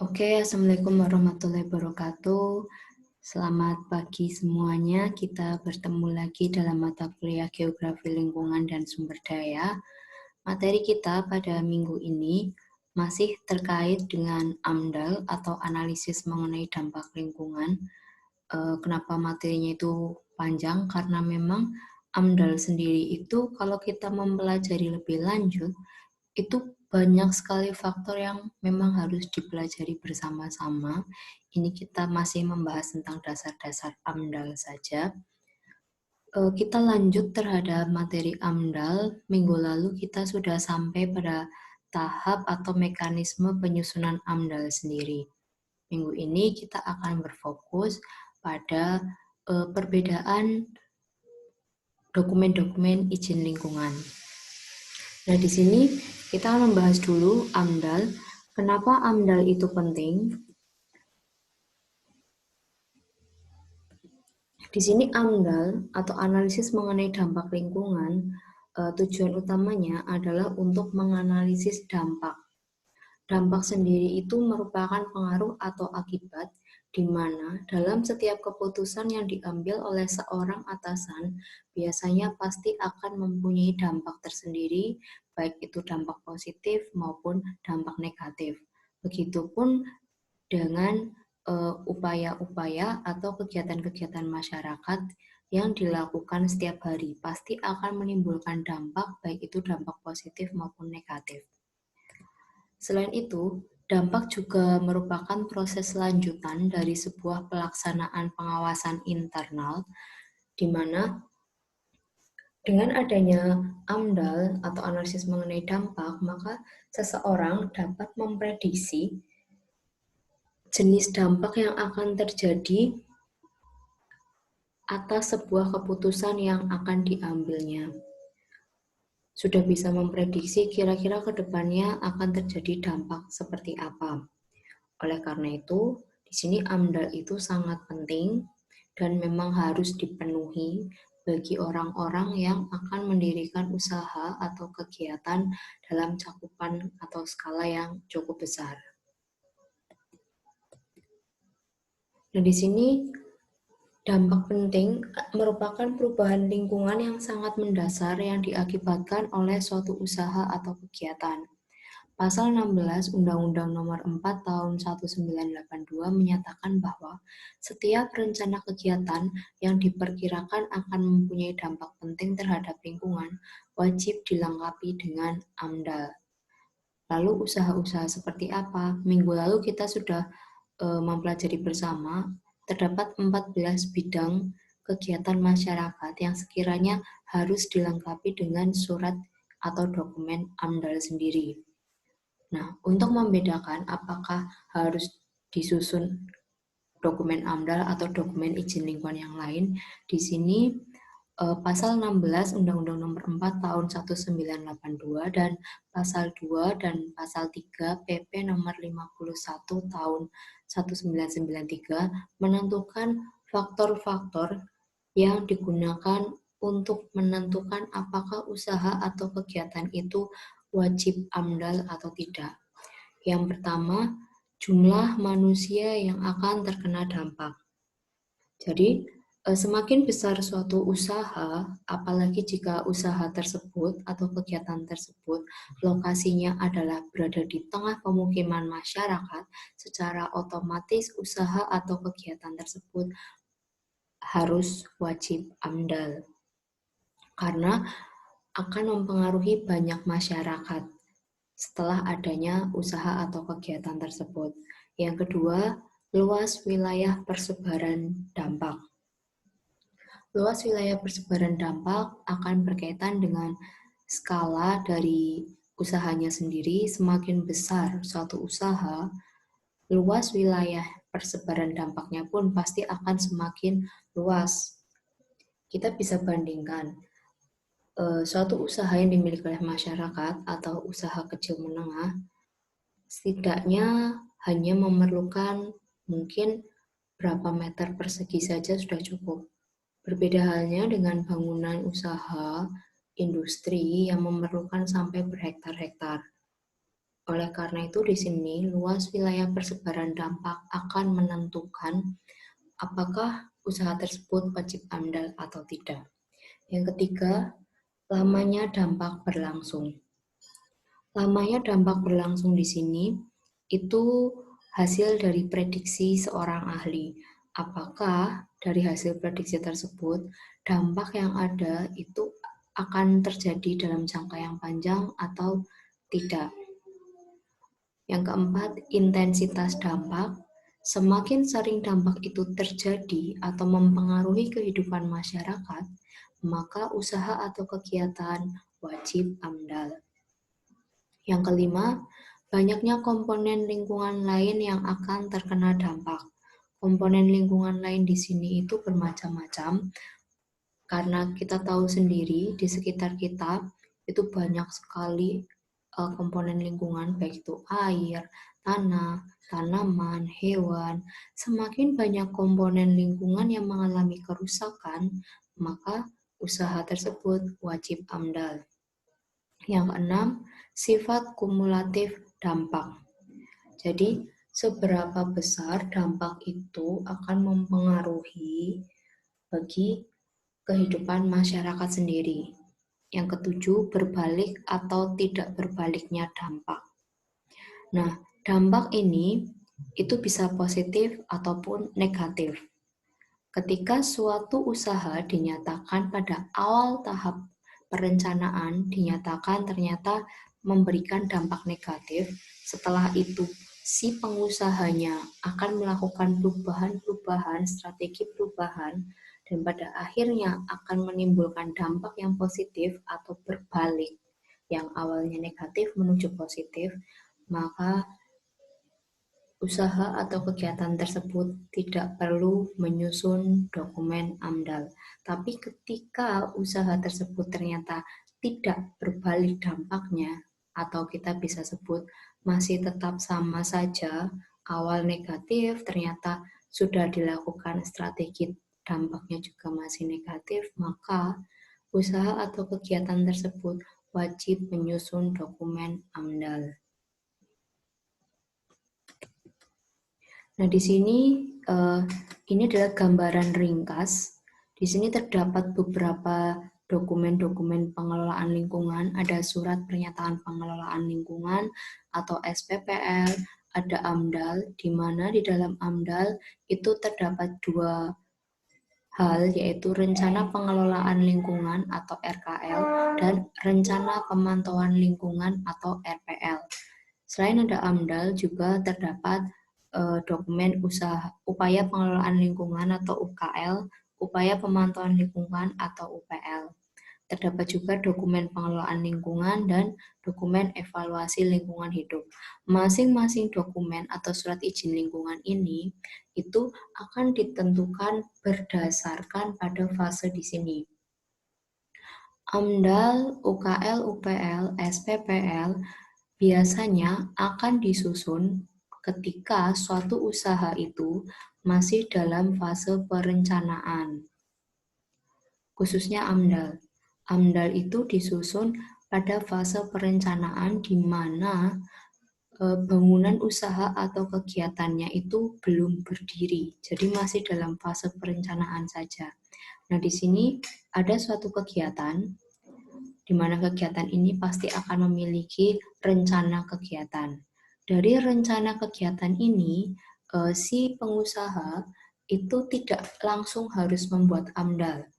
Oke, Assalamualaikum warahmatullahi wabarakatuh. Selamat pagi semuanya. Kita bertemu lagi dalam mata kuliah Geografi Lingkungan dan Sumber Daya. Materi kita pada minggu ini masih terkait dengan AMDAL atau analisis mengenai dampak lingkungan. Kenapa materinya itu panjang? Karena memang AMDAL sendiri itu kalau kita mempelajari lebih lanjut, itu banyak sekali faktor yang memang harus dipelajari bersama-sama. Ini kita masih membahas tentang dasar-dasar AMDAL saja. Kita lanjut terhadap materi AMDAL. Minggu lalu kita sudah sampai pada tahap atau mekanisme penyusunan AMDAL sendiri. Minggu ini kita akan berfokus pada perbedaan dokumen-dokumen izin lingkungan. Nah, di sini kita membahas dulu AMDAL. Kenapa AMDAL itu penting? Di sini AMDAL atau analisis mengenai dampak lingkungan, tujuan utamanya adalah untuk menganalisis dampak. Dampak sendiri itu merupakan pengaruh atau akibat di mana dalam setiap keputusan yang diambil oleh seorang atasan biasanya pasti akan mempunyai dampak tersendiri, baik itu dampak positif maupun dampak negatif. Begitupun dengan upaya-upaya atau kegiatan-kegiatan masyarakat yang dilakukan setiap hari pasti akan menimbulkan dampak, baik itu dampak positif maupun negatif. Selain itu, dampak juga merupakan proses lanjutan dari sebuah pelaksanaan pengawasan internal, di mana dengan adanya AMDAL atau analisis mengenai dampak, maka seseorang dapat memprediksi jenis dampak yang akan terjadi atas sebuah keputusan yang akan diambilnya. Sudah bisa memprediksi kira-kira ke depannya akan terjadi dampak seperti apa. Oleh karena itu, di sini AMDAL itu sangat penting dan memang harus dipenuhi bagi orang-orang yang akan mendirikan usaha atau kegiatan dalam cakupan atau skala yang cukup besar. Nah, di sini dampak penting merupakan perubahan lingkungan yang sangat mendasar yang diakibatkan oleh suatu usaha atau kegiatan. Pasal 16 Undang-Undang Nomor 4 Tahun 1982 menyatakan bahwa setiap rencana kegiatan yang diperkirakan akan mempunyai dampak penting terhadap lingkungan wajib dilengkapi dengan AMDAL. Lalu usaha-usaha seperti apa? Minggu lalu kita sudah mempelajari bersama, terdapat 14 bidang kegiatan masyarakat yang sekiranya harus dilengkapi dengan surat atau dokumen AMDAL sendiri. Nah, untuk membedakan apakah harus disusun dokumen AMDAL atau dokumen izin lingkungan yang lain, di sini pasal 16 Undang-Undang Nomor 4 Tahun 1982 dan pasal 2 dan pasal 3 PP Nomor 51 Tahun 1993 menentukan faktor-faktor yang digunakan untuk menentukan apakah usaha atau kegiatan itu wajib AMDAL atau tidak. Yang pertama, jumlah manusia yang akan terkena dampak. Jadi, semakin besar suatu usaha, apalagi jika usaha tersebut atau kegiatan tersebut lokasinya adalah berada di tengah pemukiman masyarakat, secara otomatis usaha atau kegiatan tersebut harus wajib AMDAL. Karena akan mempengaruhi banyak masyarakat setelah adanya usaha atau kegiatan tersebut. Yang kedua, luas wilayah persebaran dampak. Luas wilayah persebaran dampak akan berkaitan dengan skala dari usahanya sendiri. Semakin besar suatu usaha, luas wilayah persebaran dampaknya pun pasti akan semakin luas. Kita bisa bandingkan suatu usaha yang dimiliki oleh masyarakat atau usaha kecil menengah, setidaknya hanya memerlukan mungkin berapa meter persegi saja sudah cukup. Berbeda halnya dengan bangunan usaha industri yang memerlukan sampai berhektar-hektar. Oleh karena itu di sini luas wilayah persebaran dampak akan menentukan apakah usaha tersebut wajib AMDAL atau tidak. Yang ketiga, lamanya dampak berlangsung. Lamanya dampak berlangsung di sini itu hasil dari prediksi seorang ahli. Apakah dari hasil prediksi tersebut dampak yang ada itu akan terjadi dalam jangka yang panjang atau tidak? Yang keempat, intensitas dampak. Semakin sering dampak itu terjadi atau mempengaruhi kehidupan masyarakat, maka usaha atau kegiatan wajib AMDAL. Yang kelima, banyaknya komponen lingkungan lain yang akan terkena dampak. Komponen lingkungan lain di sini itu bermacam-macam, karena kita tahu sendiri di sekitar kita itu banyak sekali komponen lingkungan, baik itu air, tanah, tanaman, hewan. Semakin banyak komponen lingkungan yang mengalami kerusakan, maka usaha tersebut wajib AMDAL. Yang keenam, sifat kumulatif dampak. Jadi, seberapa besar dampak itu akan mempengaruhi bagi kehidupan masyarakat sendiri. Yang ketujuh, berbalik atau tidak berbaliknya dampak. Nah, dampak ini itu bisa positif ataupun negatif. Ketika suatu usaha dinyatakan pada awal tahap perencanaan, dinyatakan ternyata memberikan dampak negatif, setelah itu si pengusahanya akan melakukan perubahan, strategi perubahan, dan pada akhirnya akan menimbulkan dampak yang positif atau berbalik, yang awalnya negatif menuju positif, maka usaha atau kegiatan tersebut tidak perlu menyusun dokumen AMDAL. Tapi ketika usaha tersebut ternyata tidak berbalik dampaknya, atau kita bisa sebut masih tetap sama saja, awal negatif ternyata sudah dilakukan strategi dampaknya juga masih negatif, maka usaha atau kegiatan tersebut wajib menyusun dokumen AMDAL. Nah, di sini ini adalah gambaran ringkas. Di sini terdapat beberapa dokumen-dokumen pengelolaan lingkungan, ada surat pernyataan pengelolaan lingkungan atau SPPL, ada AMDAL, di mana di dalam AMDAL itu terdapat dua hal, yaitu rencana pengelolaan lingkungan atau RKL dan rencana pemantauan lingkungan atau RPL. Selain ada AMDAL, juga terdapat dokumen upaya pengelolaan lingkungan atau UKL, upaya pemantauan lingkungan atau UPL. Terdapat juga dokumen pengelolaan lingkungan dan dokumen evaluasi lingkungan hidup. Masing-masing dokumen atau surat izin lingkungan ini itu akan ditentukan berdasarkan pada fase di sini. AMDAL, UKL, UPL, SPPL biasanya akan disusun ketika suatu usaha itu masih dalam fase perencanaan, khususnya AMDAL. AMDAL itu disusun pada fase perencanaan di mana bangunan usaha atau kegiatannya itu belum berdiri, jadi masih dalam fase perencanaan saja. Nah, di sini ada suatu kegiatan di mana kegiatan ini pasti akan memiliki rencana kegiatan. Dari rencana kegiatan ini, si pengusaha itu tidak langsung harus membuat AMDAL,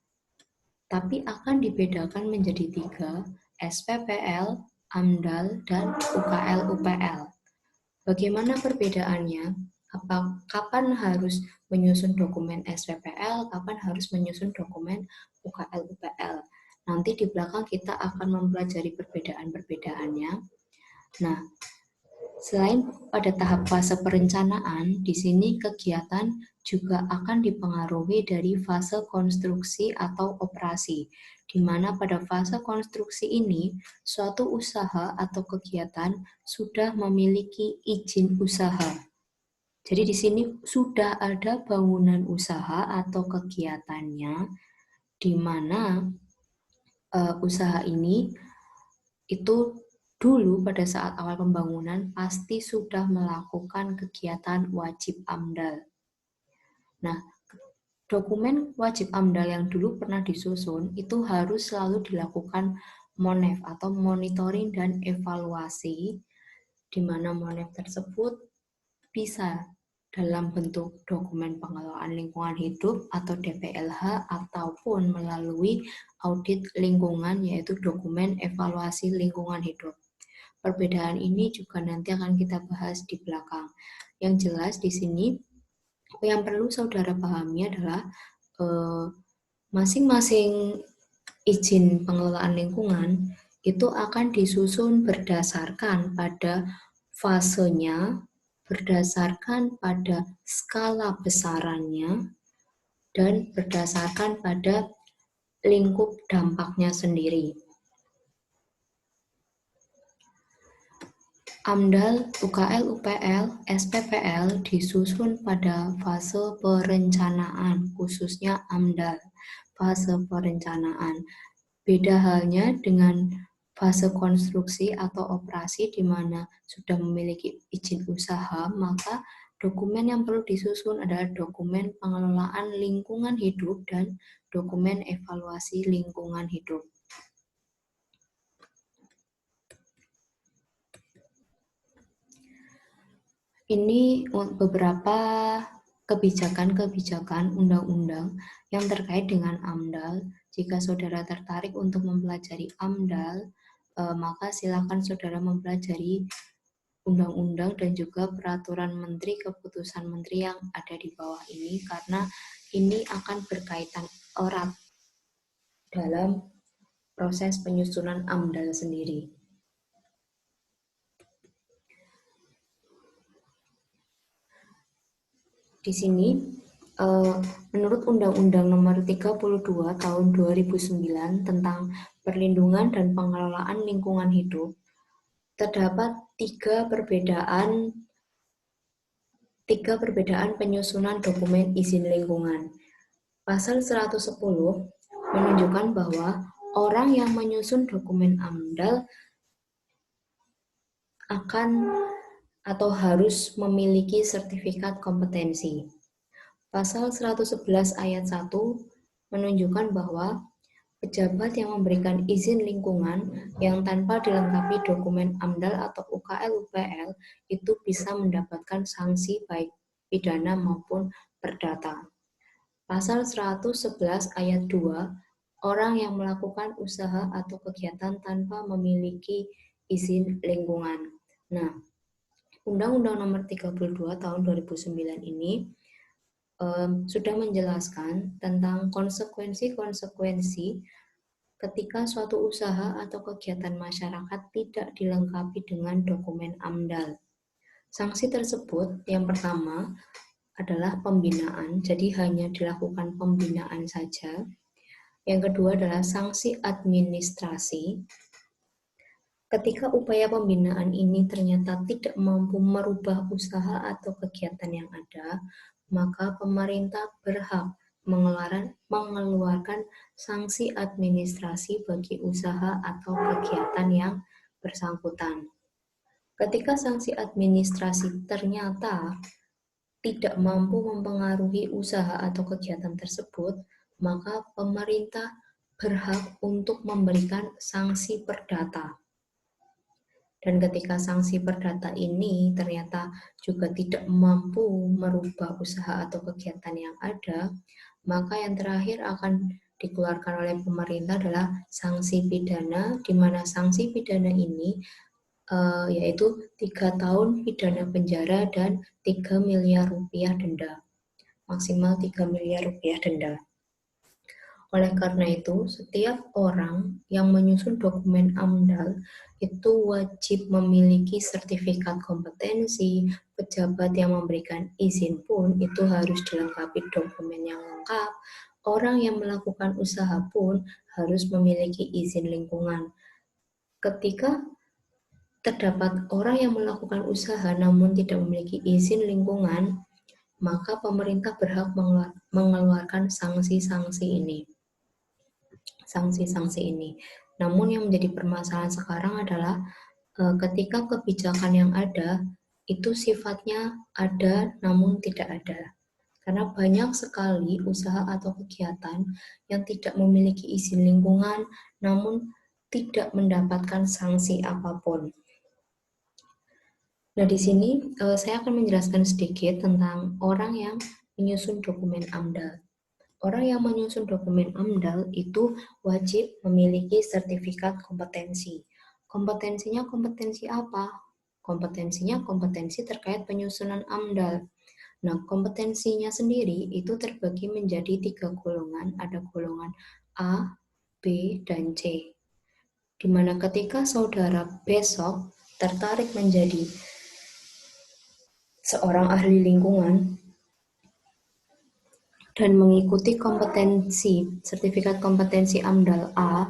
tapi akan dibedakan menjadi 3, SPPL, AMDAL, dan UKL-UPL. Bagaimana perbedaannya? Kapan harus menyusun dokumen SPPL, kapan harus menyusun dokumen UKL-UPL? Nanti di belakang kita akan mempelajari perbedaan-perbedaannya. Nah, selain pada tahap fase perencanaan, di sini kegiatan juga akan dipengaruhi dari fase konstruksi atau operasi, di mana pada fase konstruksi ini, suatu usaha atau kegiatan sudah memiliki izin usaha. Jadi di sini sudah ada bangunan usaha atau kegiatannya, di mana usaha ini itu dulu pada saat awal pembangunan pasti sudah melakukan kegiatan wajib AMDAL. Nah, dokumen wajib AMDAL yang dulu pernah disusun itu harus selalu dilakukan MONEF atau monitoring dan evaluasi, di mana MONEF tersebut bisa dalam bentuk dokumen pengelolaan lingkungan hidup atau DPLH ataupun melalui audit lingkungan yaitu dokumen evaluasi lingkungan hidup. Perbedaan ini juga nanti akan kita bahas di belakang. Yang jelas di sini yang perlu saudara pahami adalah masing-masing izin pengelolaan lingkungan itu akan disusun berdasarkan pada fasenya, berdasarkan pada skala besarannya, dan berdasarkan pada lingkup dampaknya sendiri. AMDAL, UKL, UPL, SPPL disusun pada fase perencanaan, khususnya AMDAL, fase perencanaan. Beda halnya dengan fase konstruksi atau operasi di mana sudah memiliki izin usaha, maka dokumen yang perlu disusun adalah dokumen pengelolaan lingkungan hidup dan dokumen evaluasi lingkungan hidup. Ini beberapa kebijakan-kebijakan undang-undang yang terkait dengan AMDAL. Jika saudara tertarik untuk mempelajari AMDAL, maka silakan saudara mempelajari undang-undang dan juga peraturan menteri, keputusan menteri yang ada di bawah ini, karena ini akan berkaitan erat dalam proses penyusunan AMDAL sendiri. Di sini, menurut Undang-Undang Nomor 32 Tahun 2009 tentang Perlindungan dan Pengelolaan Lingkungan Hidup, terdapat tiga perbedaan penyusunan dokumen izin lingkungan. Pasal 110 menunjukkan bahwa orang yang menyusun dokumen AMDAL akan atau harus memiliki sertifikat kompetensi. Pasal 111 ayat 1 menunjukkan bahwa pejabat yang memberikan izin lingkungan yang tanpa dilengkapi dokumen AMDAL atau UKL-UPL itu bisa mendapatkan sanksi baik pidana maupun perdata. Pasal 111 ayat 2, orang yang melakukan usaha atau kegiatan tanpa memiliki izin lingkungan. Nah, Undang-Undang Nomor 32 Tahun 2009 ini sudah menjelaskan tentang konsekuensi-konsekuensi ketika suatu usaha atau kegiatan masyarakat tidak dilengkapi dengan dokumen AMDAL. Sanksi tersebut yang pertama adalah pembinaan, jadi hanya dilakukan pembinaan saja. Yang kedua adalah sanksi administrasi. Ketika upaya pembinaan ini ternyata tidak mampu merubah usaha atau kegiatan yang ada, maka pemerintah berhak mengeluarkan sanksi administrasi bagi usaha atau kegiatan yang bersangkutan. Ketika sanksi administrasi ternyata tidak mampu mempengaruhi usaha atau kegiatan tersebut, maka pemerintah berhak untuk memberikan sanksi perdata. Dan ketika sanksi perdata ini ternyata juga tidak mampu merubah usaha atau kegiatan yang ada, maka yang terakhir akan dikeluarkan oleh pemerintah adalah sanksi pidana, di mana sanksi pidana ini yaitu 3 tahun pidana penjara dan 3 miliar rupiah denda. Maksimal 3 miliar rupiah denda. Oleh karena itu, setiap orang yang menyusun dokumen AMDAL itu wajib memiliki sertifikat kompetensi, pejabat yang memberikan izin pun itu harus dilengkapi dokumen yang lengkap, orang yang melakukan usaha pun harus memiliki izin lingkungan. Ketika terdapat orang yang melakukan usaha namun tidak memiliki izin lingkungan, maka pemerintah berhak mengeluarkan sanksi-sanksi ini. Namun yang menjadi permasalahan sekarang adalah ketika kebijakan yang ada itu sifatnya ada namun tidak ada. Karena banyak sekali usaha atau kegiatan yang tidak memiliki izin lingkungan namun tidak mendapatkan sanksi apapun. Nah, di sini saya akan menjelaskan sedikit tentang orang yang menyusun dokumen AMDAL. Orang yang menyusun dokumen AMDAL itu wajib memiliki sertifikat kompetensi. Kompetensinya kompetensi apa? Kompetensinya kompetensi terkait penyusunan AMDAL. Nah, kompetensinya sendiri itu terbagi menjadi 3 golongan. Ada golongan A, B, dan C. Di mana ketika saudara besok tertarik menjadi seorang ahli lingkungan dan mengikuti sertifikat kompetensi AMDAL A,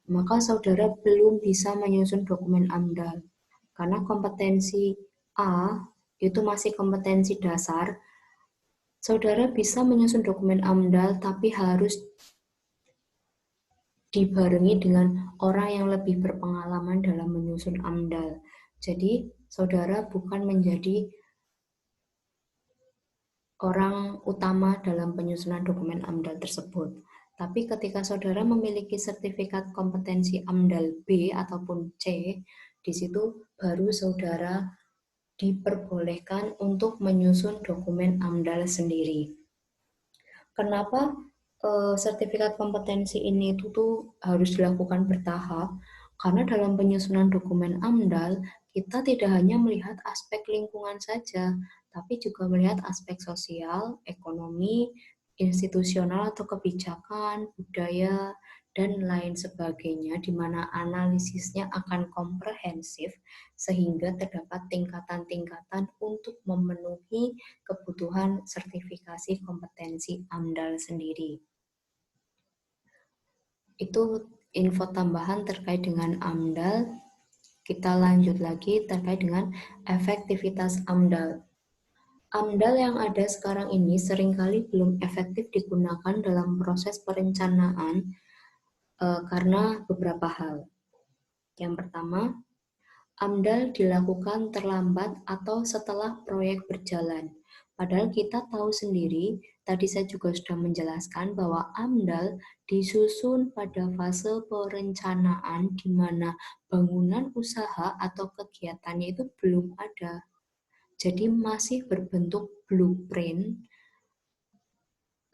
maka saudara belum bisa menyusun dokumen AMDAL. Karena kompetensi A itu masih kompetensi dasar, saudara bisa menyusun dokumen AMDAL tapi harus dibarengi dengan orang yang lebih berpengalaman dalam menyusun AMDAL. Jadi, saudara bukan menjadi orang utama dalam penyusunan dokumen AMDAL tersebut. Tapi ketika saudara memiliki sertifikat kompetensi AMDAL B ataupun C, di situ baru saudara diperbolehkan untuk menyusun dokumen AMDAL sendiri. Kenapa sertifikat kompetensi ini tuh harus dilakukan bertahap? Karena dalam penyusunan dokumen AMDAL, kita tidak hanya melihat aspek lingkungan saja, tapi juga melihat aspek sosial, ekonomi, institusional atau kebijakan, budaya, dan lain sebagainya, di mana analisisnya akan komprehensif sehingga terdapat tingkatan-tingkatan untuk memenuhi kebutuhan sertifikasi kompetensi AMDAL sendiri. Itu info tambahan terkait dengan AMDAL. Kita lanjut lagi terkait dengan efektivitas AMDAL. AMDAL yang ada sekarang ini seringkali belum efektif digunakan dalam proses perencanaan karena beberapa hal. Yang pertama, AMDAL dilakukan terlambat atau setelah proyek berjalan. Padahal kita tahu sendiri, tadi saya juga sudah menjelaskan bahwa AMDAL disusun pada fase perencanaan di mana bangunan usaha atau kegiatannya itu belum ada. Jadi masih berbentuk blueprint,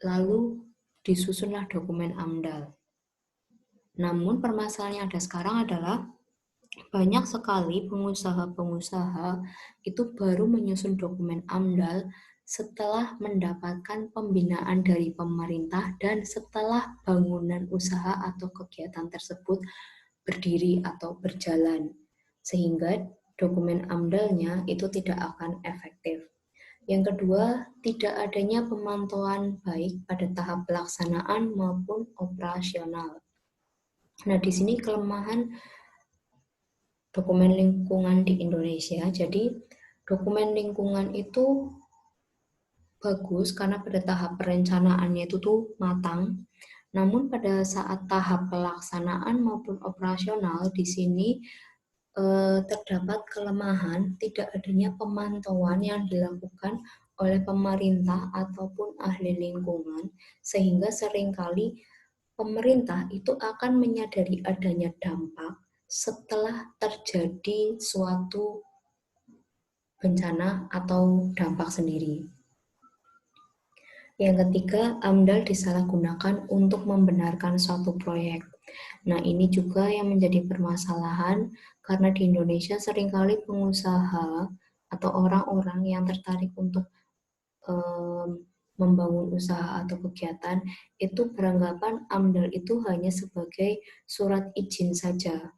lalu disusunlah dokumen AMDAL. Namun permasalahan yang ada sekarang adalah banyak sekali pengusaha-pengusaha itu baru menyusun dokumen AMDAL setelah mendapatkan pembinaan dari pemerintah dan setelah bangunan usaha atau kegiatan tersebut berdiri atau berjalan. Sehingga dokumen AMDAL-nya itu tidak akan efektif. Yang kedua, tidak adanya pemantauan baik pada tahap pelaksanaan maupun operasional. Nah, di sini kelemahan dokumen lingkungan di Indonesia. Jadi, dokumen lingkungan itu bagus karena pada tahap perencanaannya itu tuh matang. Namun pada saat tahap pelaksanaan maupun operasional di sini terdapat kelemahan tidak adanya pemantauan yang dilakukan oleh pemerintah ataupun ahli lingkungan, sehingga seringkali pemerintah itu akan menyadari adanya dampak setelah terjadi suatu bencana atau dampak sendiri. Yang ketiga, AMDAL disalahgunakan untuk membenarkan suatu proyek. Nah, ini juga yang menjadi permasalahan karena di Indonesia seringkali pengusaha atau orang-orang yang tertarik untuk membangun usaha atau kegiatan itu beranggapan AMDAL itu hanya sebagai surat izin saja.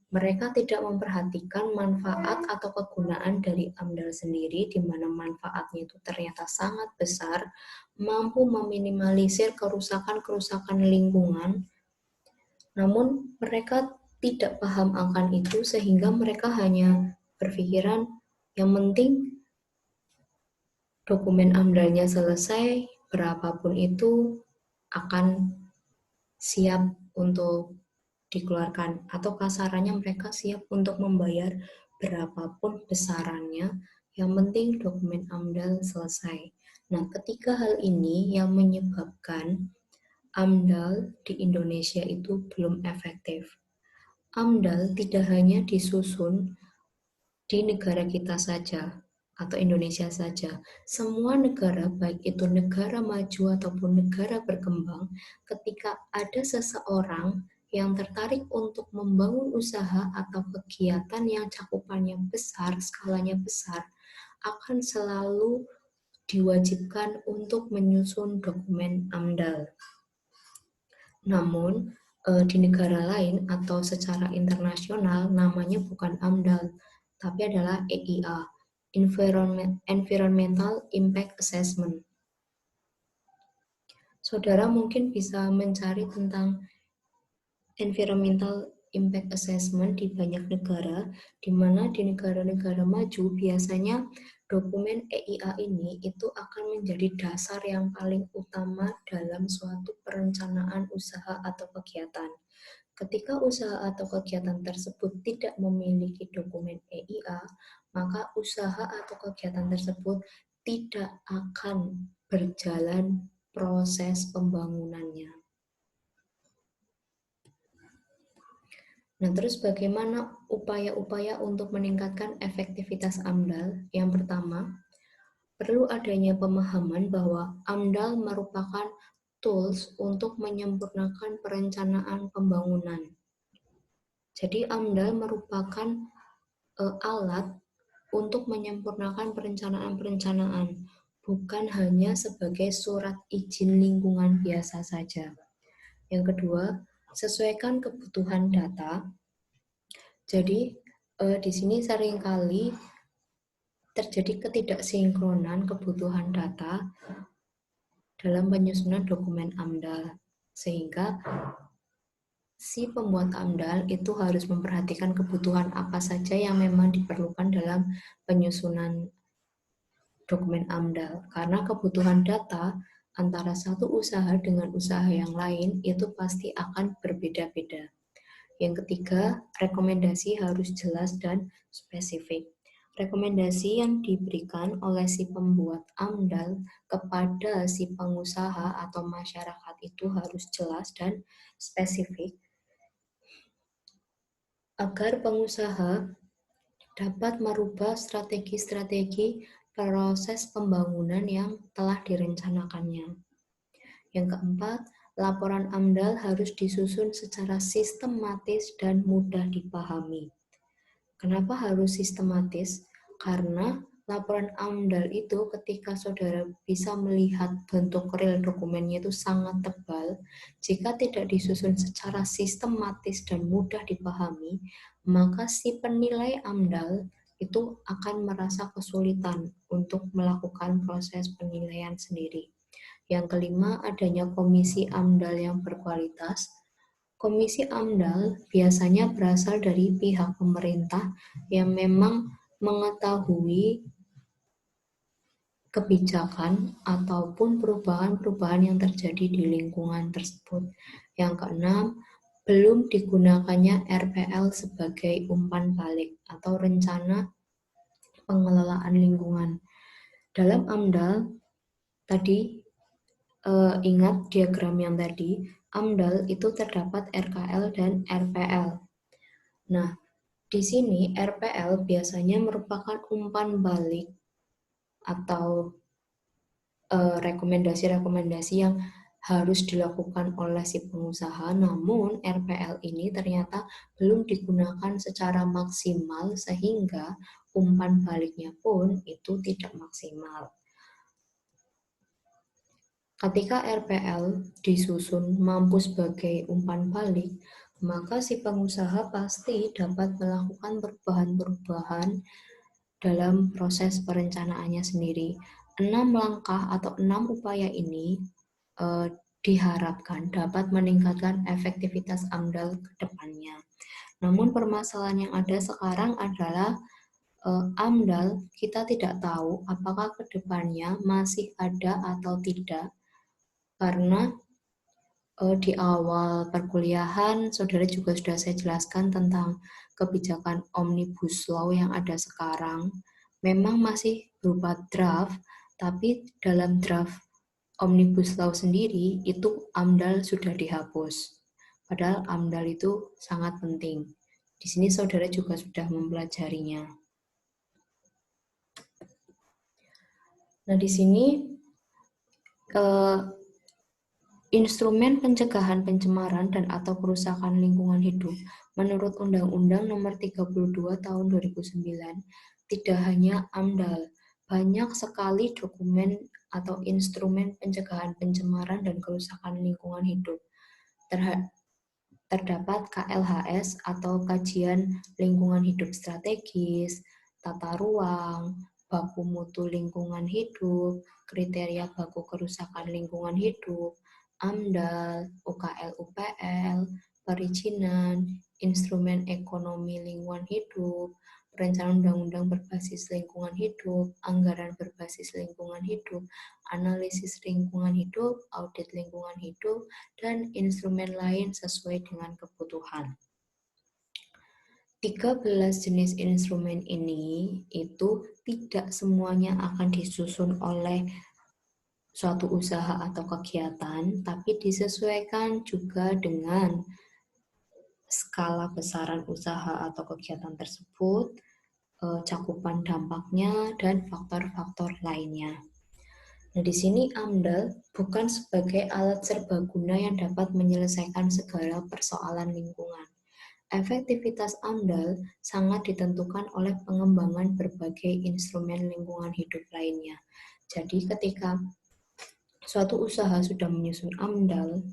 Mereka tidak memperhatikan manfaat atau kegunaan dari AMDAL sendiri, di mana manfaatnya itu ternyata sangat besar, mampu meminimalisir kerusakan-kerusakan lingkungan. Namun mereka tidak paham akan itu, sehingga mereka hanya berpikiran yang penting dokumen AMDAL-nya selesai, berapapun itu akan siap untuk dikeluarkan, atau kasarannya mereka siap untuk membayar berapapun besarannya, yang penting dokumen AMDAL selesai. Nah, ketiga hal ini yang menyebabkan AMDAL di Indonesia itu belum efektif. AMDAL tidak hanya disusun di negara kita saja atau Indonesia saja. Semua negara, baik itu negara maju ataupun negara berkembang, ketika ada seseorang yang tertarik untuk membangun usaha atau kegiatan yang cakupannya besar, skalanya besar, akan selalu diwajibkan untuk menyusun dokumen AMDAL. Namun, di negara lain atau secara internasional namanya bukan AMDAL, tapi adalah EIA, Environmental Impact Assessment. Saudara mungkin bisa mencari tentang Environmental Impact Assessment di banyak negara, di mana di negara-negara maju biasanya dokumen EIA ini itu akan menjadi dasar yang paling utama dalam suatu perencanaan usaha atau kegiatan. Ketika usaha atau kegiatan tersebut tidak memiliki dokumen EIA, maka usaha atau kegiatan tersebut tidak akan berjalan proses pembangunannya. Nah, terus bagaimana upaya-upaya untuk meningkatkan efektivitas AMDAL? Yang pertama, perlu adanya pemahaman bahwa AMDAL merupakan tools untuk menyempurnakan perencanaan pembangunan. Jadi AMDAL merupakan alat untuk menyempurnakan perencanaan-perencanaan, bukan hanya sebagai surat izin lingkungan biasa saja. Yang kedua, sesuaikan kebutuhan data. Jadi di sini seringkali terjadi ketidaksinkronan kebutuhan data dalam penyusunan dokumen AMDAL, sehingga si pembuat AMDAL itu harus memperhatikan kebutuhan apa saja yang memang diperlukan dalam penyusunan dokumen AMDAL. Karena kebutuhan data antara satu usaha dengan usaha yang lain itu pasti akan berbeda-beda. Yang ketiga, rekomendasi harus jelas dan spesifik. Rekomendasi yang diberikan oleh si pembuat AMDAL kepada si pengusaha atau masyarakat itu harus jelas dan spesifik agar pengusaha dapat merubah strategi-strategi proses pembangunan yang telah direncanakannya. Yang keempat, laporan AMDAL harus disusun secara sistematis dan mudah dipahami. Kenapa harus sistematis? Karena laporan AMDAL itu ketika saudara bisa melihat bentuk real dokumennya itu sangat tebal, jika tidak disusun secara sistematis dan mudah dipahami, maka si penilai AMDAL itu akan merasa kesulitan untuk melakukan proses penilaian sendiri. Yang kelima, adanya komisi AMDAL yang berkualitas. Komisi AMDAL biasanya berasal dari pihak pemerintah yang memang mengetahui kebijakan ataupun perubahan-perubahan yang terjadi di lingkungan tersebut. Yang keenam, belum digunakannya RPL sebagai umpan balik atau rencana pengelolaan lingkungan. Dalam AMDAL tadi ingat diagram yang tadi, AMDAL itu terdapat RKL dan RPL. Nah, di sini RPL biasanya merupakan umpan balik atau rekomendasi-rekomendasi yang harus dilakukan oleh si pengusaha, namun RPL ini ternyata belum digunakan secara maksimal sehingga umpan baliknya pun itu tidak maksimal. Ketika RPL disusun mampu sebagai umpan balik, maka si pengusaha pasti dapat melakukan perubahan-perubahan dalam proses perencanaannya sendiri. 6 langkah atau 6 upaya ini diharapkan dapat meningkatkan efektivitas AMDAL ke depannya. Namun permasalahan yang ada sekarang adalah AMDAL kita tidak tahu apakah ke depannya masih ada atau tidak, karena Di awal perkuliahan, saudara juga sudah saya jelaskan tentang kebijakan Omnibus Law yang ada sekarang. Memang masih berupa draft, tapi dalam draft Omnibus Law sendiri itu AMDAL sudah dihapus. Padahal AMDAL itu sangat penting. Di sini saudara juga sudah mempelajarinya. Nah, di sini instrumen pencegahan pencemaran dan atau kerusakan lingkungan hidup menurut Undang-Undang Nomor 32 Tahun 2009 tidak hanya AMDAL, banyak sekali dokumen atau instrumen pencegahan pencemaran dan kerusakan lingkungan hidup. Terdapat KLHS atau Kajian Lingkungan Hidup Strategis, Tata Ruang, Baku Mutu Lingkungan Hidup, Kriteria Baku Kerusakan Lingkungan Hidup, AMDAL, UKL-UPL, Perizinan, Instrumen Ekonomi Lingkungan Hidup, Perencanaan Undang-Undang Berbasis Lingkungan Hidup, Anggaran Berbasis Lingkungan Hidup, Analisis Lingkungan Hidup, Audit Lingkungan Hidup, dan instrumen lain sesuai dengan kebutuhan. 13 jenis instrumen ini itu tidak semuanya akan disusun oleh suatu usaha atau kegiatan, tapi disesuaikan juga dengan skala besaran usaha atau kegiatan tersebut, cakupan dampaknya, dan faktor-faktor lainnya. Nah, di sini AMDAL bukan sebagai alat serbaguna yang dapat menyelesaikan segala persoalan lingkungan. Efektivitas AMDAL sangat ditentukan oleh pengembangan berbagai instrumen lingkungan hidup lainnya. Jadi ketika suatu usaha sudah menyusun AMDAL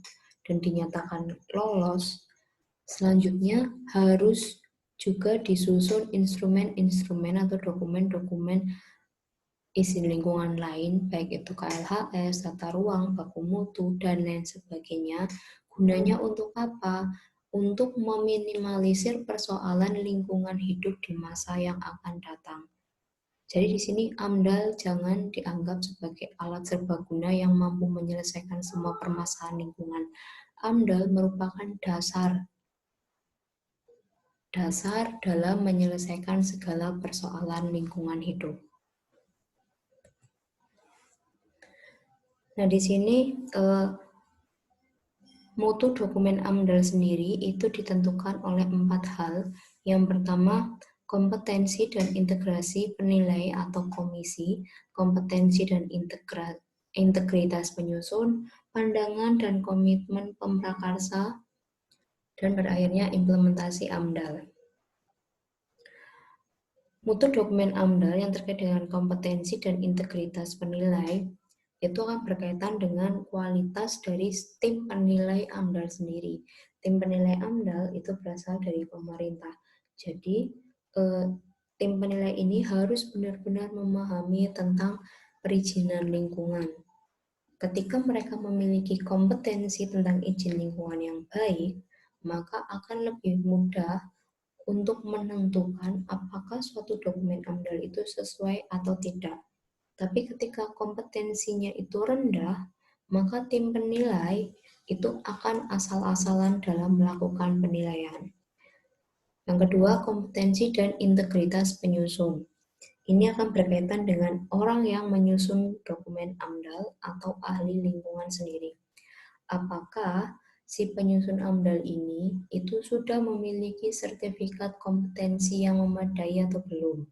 dan dinyatakan lolos, selanjutnya harus juga disusun instrumen-instrumen atau dokumen-dokumen izin lingkungan lain, baik itu KLHS, tata ruang, baku mutu, dan lain sebagainya. Gunanya untuk apa? Untuk meminimalisir persoalan lingkungan hidup di masa yang akan datang. Jadi di sini AMDAL jangan dianggap sebagai alat serbaguna yang mampu menyelesaikan semua permasalahan lingkungan. AMDAL merupakan dasar dalam menyelesaikan segala persoalan lingkungan hidup. Nah, di sini mutu dokumen AMDAL sendiri itu ditentukan oleh 4 hal. Yang pertama, kompetensi dan integrasi penilai atau komisi, kompetensi dan integritas penyusun, pandangan dan komitmen pemrakarsa, dan pada akhirnya implementasi AMDAL. Mutu dokumen AMDAL yang terkait dengan kompetensi dan integritas penilai itu akan berkaitan dengan kualitas dari tim penilai AMDAL sendiri. Tim penilai AMDAL itu berasal dari pemerintah. Jadi, tim penilai ini harus benar-benar memahami tentang perizinan lingkungan. Ketika mereka memiliki kompetensi tentang izin lingkungan yang baik, maka akan lebih mudah untuk menentukan apakah suatu dokumen AMDAL itu sesuai atau tidak. Tapi ketika kompetensinya itu rendah, maka tim penilai itu akan asal-asalan dalam melakukan penilaian. Yang kedua, kompetensi dan integritas penyusun. Ini akan berkaitan dengan orang yang menyusun dokumen AMDAL atau ahli lingkungan sendiri. Apakah si penyusun AMDAL ini itu sudah memiliki sertifikat kompetensi yang memadai atau belum?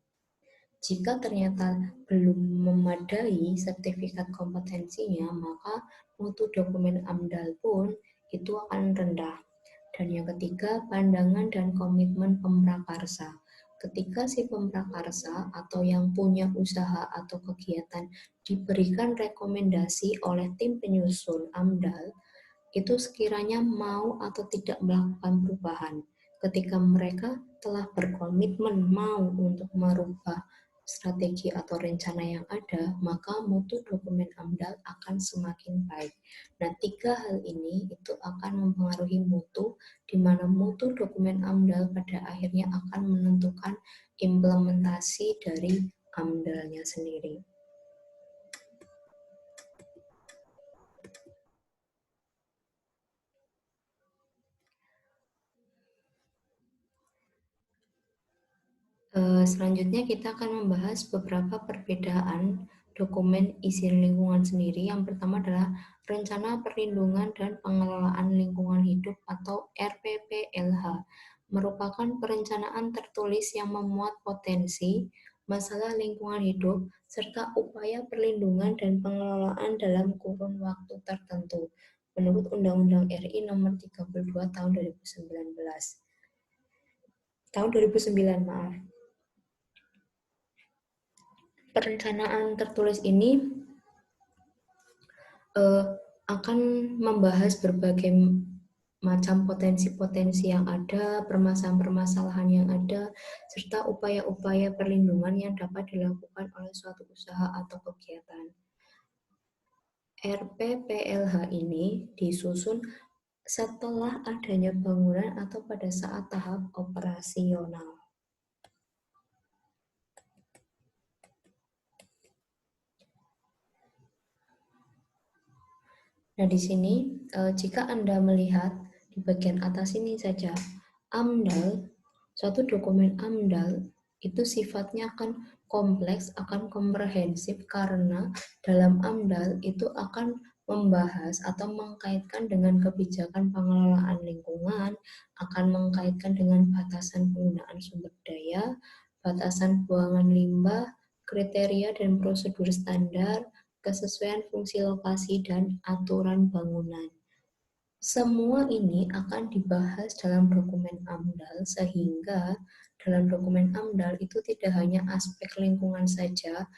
Jika ternyata belum memadai sertifikat kompetensinya, maka mutu dokumen AMDAL pun itu akan rendah. Dan yang ketiga, pandangan dan komitmen pemrakarsa. Ketika si pemrakarsa atau yang punya usaha atau kegiatan diberikan rekomendasi oleh tim penyusun AMDAL, itu sekiranya mau atau tidak melakukan perubahan. Ketika mereka telah berkomitmen mau untuk merubah strategi atau rencana yang ada, maka mutu dokumen AMDAL akan semakin baik. Nah, 3 hal ini itu akan mempengaruhi mutu, di mana mutu dokumen AMDAL pada akhirnya akan menentukan implementasi dari AMDAL-nya sendiri. Selanjutnya kita akan membahas beberapa perbedaan dokumen izin lingkungan sendiri. Yang pertama adalah Rencana Perlindungan dan Pengelolaan Lingkungan Hidup atau RPPLH, merupakan perencanaan tertulis yang memuat potensi, masalah lingkungan hidup, serta upaya perlindungan dan pengelolaan dalam kurun waktu tertentu, menurut Undang-Undang RI Nomor 32 Tahun 2019. Tahun 2009, maaf. Perencanaan tertulis ini akan membahas berbagai macam potensi-potensi yang ada, permasalahan-permasalahan yang ada, serta upaya-upaya perlindungan yang dapat dilakukan oleh suatu usaha atau kegiatan. RPPLH ini disusun setelah adanya bangunan atau pada saat tahap operasional. Nah, di sini jika Anda melihat di bagian atas ini saja, AMDAL, suatu dokumen AMDAL itu sifatnya akan kompleks, akan komprehensif karena dalam AMDAL itu akan membahas atau mengkaitkan dengan kebijakan pengelolaan lingkungan, akan mengkaitkan dengan batasan penggunaan sumber daya, batasan buangan limbah, kriteria dan prosedur standar, kesesuaian fungsi lokasi, dan aturan bangunan. Semua ini akan dibahas dalam dokumen AMDAL sehingga dalam dokumen AMDAL itu tidak hanya aspek lingkungan saja,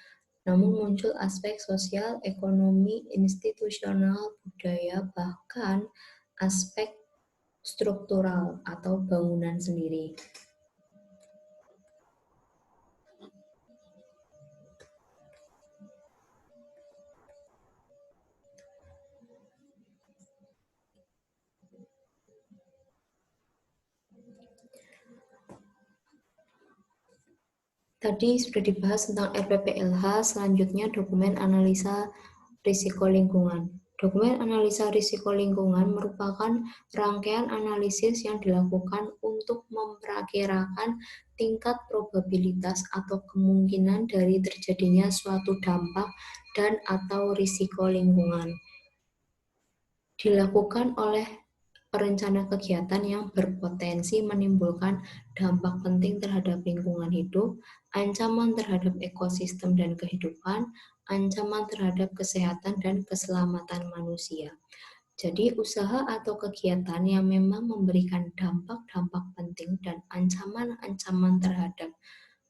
namun muncul aspek sosial, ekonomi, institusional, budaya, bahkan aspek struktural atau bangunan sendiri. Tadi sudah dibahas tentang RPPLH, selanjutnya dokumen analisa risiko lingkungan. Dokumen analisa risiko lingkungan merupakan rangkaian analisis yang dilakukan untuk memperkirakan tingkat probabilitas atau kemungkinan dari terjadinya suatu dampak dan atau risiko lingkungan. Dilakukan oleh perencana kegiatan yang berpotensi menimbulkan dampak penting terhadap lingkungan hidup, ancaman terhadap ekosistem dan kehidupan, ancaman terhadap kesehatan dan keselamatan manusia. Jadi usaha atau kegiatan yang memang memberikan dampak-dampak penting dan ancaman-ancaman terhadap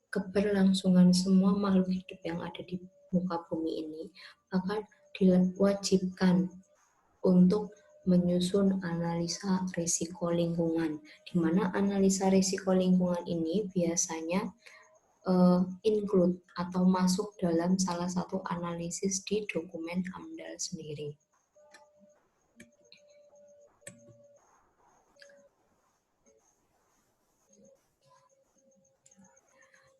keberlangsungan semua makhluk hidup yang ada di muka bumi ini akan diwajibkan untuk menyusun analisa risiko lingkungan, di mana analisa risiko lingkungan ini biasanya include atau masuk dalam salah satu analisis di dokumen AMDAL sendiri.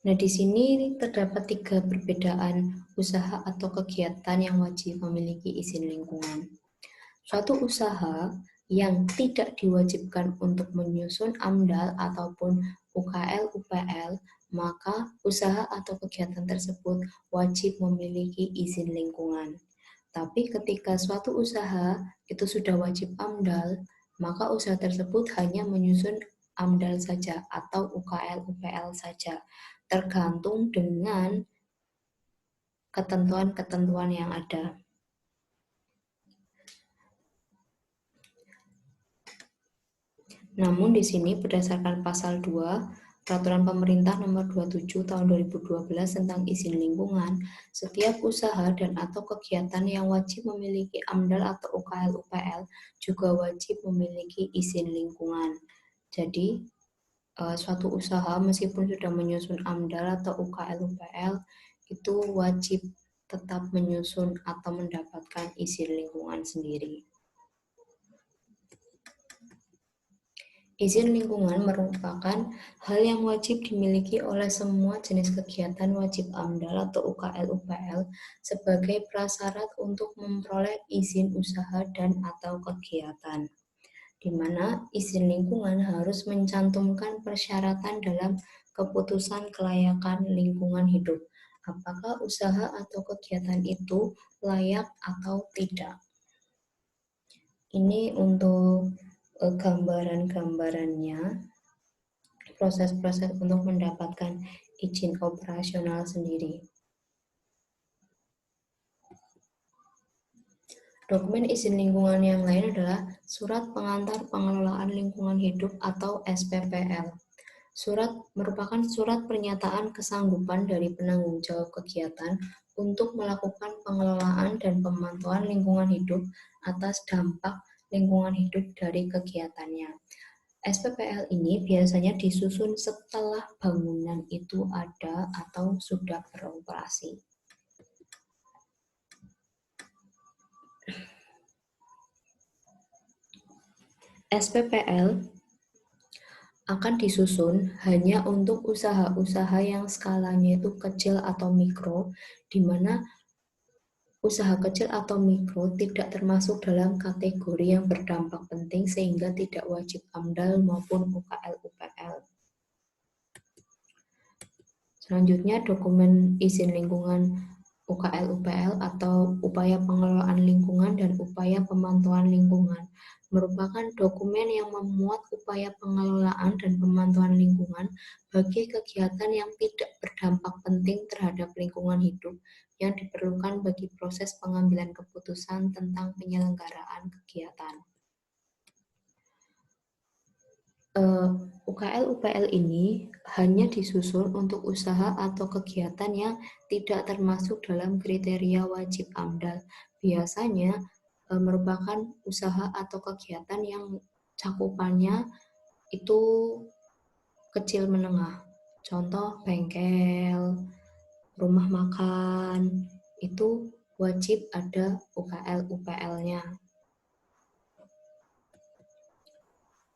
Nah, di sini terdapat 3 perbedaan usaha atau kegiatan yang wajib memiliki izin lingkungan. Suatu usaha yang tidak diwajibkan untuk menyusun AMDAL ataupun UKL-UPL, maka usaha atau kegiatan tersebut wajib memiliki izin lingkungan. Tapi ketika suatu usaha itu sudah wajib AMDAL, maka usaha tersebut hanya menyusun AMDAL saja atau UKL-UPL saja, tergantung dengan ketentuan-ketentuan yang ada. Namun di sini berdasarkan pasal 2 Peraturan Pemerintah Nomor 27 Tahun 2012 tentang izin lingkungan, setiap usaha dan atau kegiatan yang wajib memiliki AMDAL atau UKL-UPL juga wajib memiliki izin lingkungan. Jadi suatu usaha meskipun sudah menyusun AMDAL atau UKL-UPL itu wajib tetap menyusun atau mendapatkan izin lingkungan sendiri. Izin lingkungan merupakan hal yang wajib dimiliki oleh semua jenis kegiatan wajib AMDAL atau UKL-UPL sebagai prasyarat untuk memperoleh izin usaha dan atau kegiatan, di mana izin lingkungan harus mencantumkan persyaratan dalam keputusan kelayakan lingkungan hidup. Apakah usaha atau kegiatan itu layak atau tidak? Ini untuk gambaran-gambarannya, proses-proses untuk mendapatkan izin operasional sendiri. Dokumen izin lingkungan yang lain adalah Surat Pengantar Pengelolaan Lingkungan Hidup atau SPPL. Surat merupakan surat pernyataan kesanggupan dari penanggung jawab kegiatan untuk melakukan pengelolaan dan pemantauan lingkungan hidup atas dampak lingkungan hidup dari kegiatannya. SPPL ini biasanya disusun setelah bangunan itu ada atau sudah beroperasi. SPPL akan disusun hanya untuk usaha-usaha yang skalanya itu kecil atau mikro, di mana usaha kecil atau mikro tidak termasuk dalam kategori yang berdampak penting sehingga tidak wajib AMDAL maupun UKL-UPL. Selanjutnya, dokumen izin lingkungan UKL-UPL atau upaya pengelolaan lingkungan dan upaya pemantauan lingkungan merupakan dokumen yang memuat upaya pengelolaan dan pemantauan lingkungan bagi kegiatan yang tidak berdampak penting terhadap lingkungan hidup yang diperlukan bagi proses pengambilan keputusan tentang penyelenggaraan kegiatan. UKL-UPL ini hanya disusun untuk usaha atau kegiatan yang tidak termasuk dalam kriteria wajib AMDAL. Biasanya merupakan usaha atau kegiatan yang cakupannya itu kecil menengah. Contoh bengkel, rumah makan, itu wajib ada UKL-UPL-nya.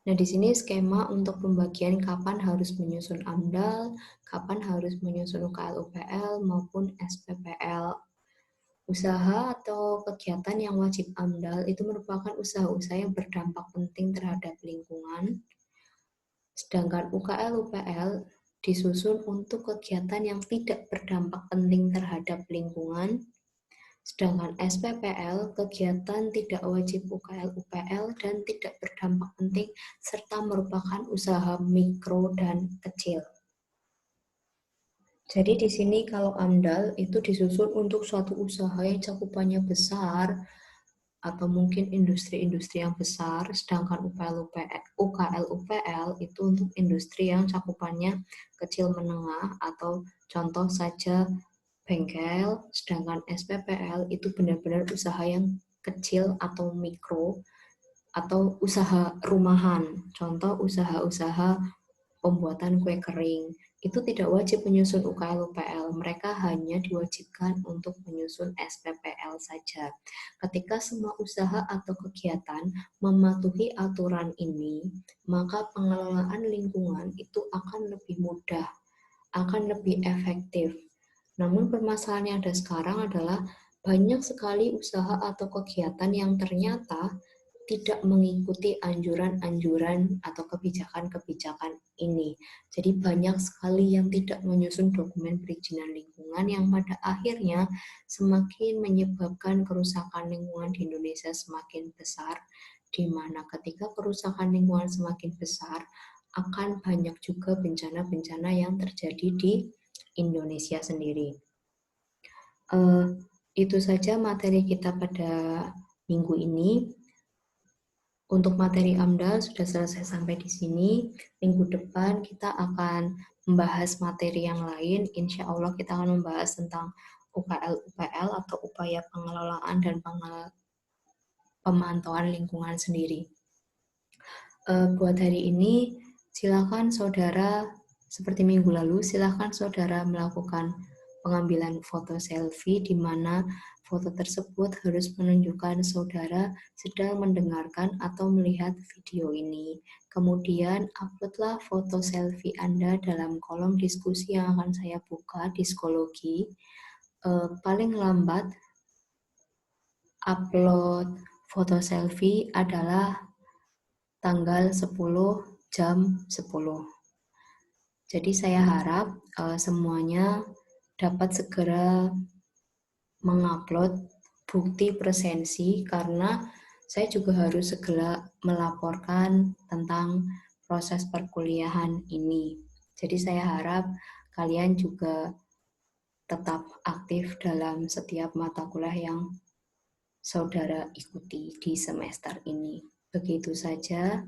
Nah, di sini skema untuk pembagian kapan harus menyusun AMDAL, kapan harus menyusun UKL-UPL maupun SPPL. Usaha atau kegiatan yang wajib AMDAL itu merupakan usaha-usaha yang berdampak penting terhadap lingkungan. Sedangkan UKL-UPL disusun untuk kegiatan yang tidak berdampak penting terhadap lingkungan. Sedangkan SPPL, kegiatan tidak wajib UKL-UPL dan tidak berdampak penting serta merupakan usaha mikro dan kecil. Jadi di sini kalau AMDAL itu disusun untuk suatu usaha yang cakupannya besar atau mungkin industri-industri yang besar, sedangkan UKL-UPL itu untuk industri yang cakupannya kecil menengah atau contoh saja bengkel, sedangkan SPPL itu benar-benar usaha yang kecil atau mikro atau usaha rumahan, contoh usaha-usaha pembuatan kue kering. Itu tidak wajib menyusun UKL-UPL, mereka hanya diwajibkan untuk menyusun SPPL saja. Ketika semua usaha atau kegiatan mematuhi aturan ini, maka pengelolaan lingkungan itu akan lebih mudah, akan lebih efektif. Namun permasalahan yang ada sekarang adalah banyak sekali usaha atau kegiatan yang ternyata tidak mengikuti anjuran-anjuran atau kebijakan-kebijakan ini. Jadi banyak sekali yang tidak menyusun dokumen perizinan lingkungan yang pada akhirnya semakin menyebabkan kerusakan lingkungan di Indonesia semakin besar, di mana ketika kerusakan lingkungan semakin besar, akan banyak juga bencana-bencana yang terjadi di Indonesia sendiri. Itu saja materi kita pada minggu ini. Untuk materi AMDAL sudah selesai sampai di sini. Minggu depan kita akan membahas materi yang lain. Insya Allah kita akan membahas tentang UKL-UPL atau upaya pengelolaan dan pemantauan lingkungan sendiri. Buat hari ini, silakan saudara, seperti minggu lalu, silakan saudara melakukan pengambilan foto selfie di mana foto tersebut harus menunjukkan saudara sedang mendengarkan atau melihat video ini. Kemudian uploadlah foto selfie Anda dalam kolom diskusi yang akan saya buka di psikologi. Paling lambat upload foto selfie adalah tanggal 10 jam 10. Jadi saya harap semuanya dapat segera mengupload bukti presensi karena saya juga harus segera melaporkan tentang proses perkuliahan ini. Jadi saya harap kalian juga tetap aktif dalam setiap mata kuliah yang saudara ikuti di semester ini. Begitu saja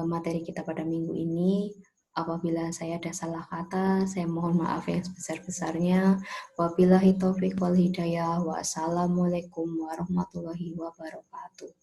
materi kita pada minggu ini. Apabila saya ada salah kata, saya mohon maaf yang sebesar-besarnya. Wabillahi taufiq wal hidayah. Wassalamualaikum warahmatullahi wabarakatuh.